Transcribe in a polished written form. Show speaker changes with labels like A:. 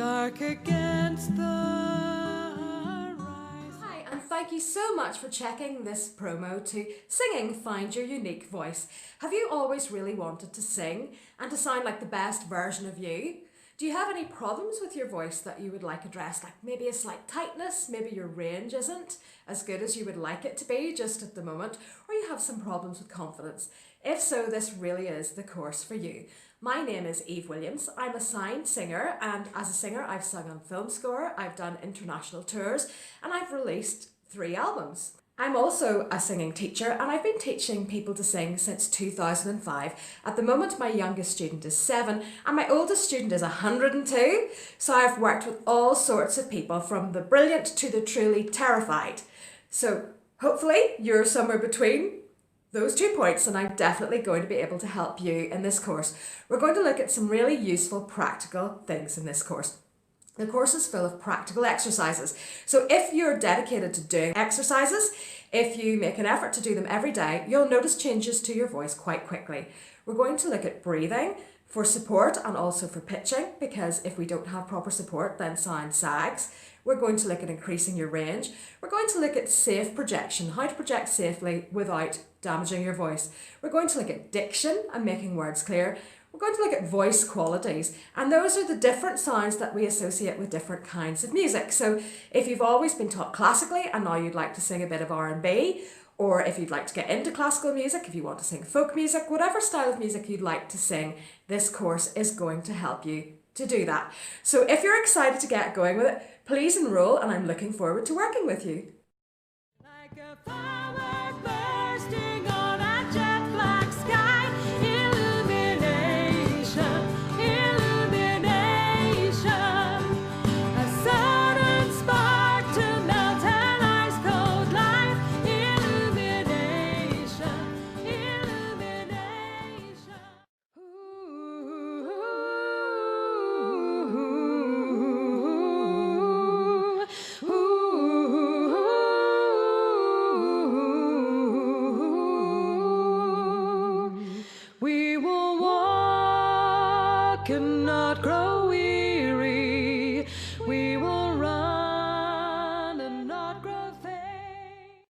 A: dark against the horizon.
B: Hi, and thank you so much for checking this promo to Singing Find Your Unique Voice. Have you always really wanted to sing and to sound like the best version of you? Do you have any problems with your voice that you would like addressed? Like maybe a slight tightness, maybe your range isn't as good as you would like it to be just at the moment, or you have some problems with confidence. If so, this really is the course for you. My name is Eve Williams. I'm a signed singer, and as a singer I've sung on film score, I've done international tours, and I've released 3 albums. I'm also a singing teacher, and I've been teaching people to sing since 2005. At the moment my youngest student is 7 and my oldest student is 102, so I've worked with all sorts of people from the brilliant to the truly terrified. So hopefully you're somewhere between those 2 points, and I'm definitely going to be able to help you in this course. We're going to look at some really useful practical things in this course. The course is full of practical exercises. So if you're dedicated to doing exercises, if you make an effort to do them every day, you'll notice changes to your voice quite quickly. We're going to look at breathing for support and also for pitching, because if we don't have proper support, then sound sags. We're going to look at increasing your range. We're going to look at safe projection, how to project safely without damaging your voice. We're going to look at diction and making words clear. We're going to look at voice qualities, and those are the different sounds that we associate with different kinds of music. So if you've always been taught classically and now you'd like to sing a bit of R&B, or if you'd like to get into classical music, if you want to sing folk music, whatever style of music you'd like to sing, this course is going to help you to do that. So if you're excited to get going with it, please enroll, and I'm looking forward to working with you.
A: Like a firework bursting on a jet black sky, illumination, illumination, a sudden spark to melt an ice cold life, illumination, illumination. We will walk and not grow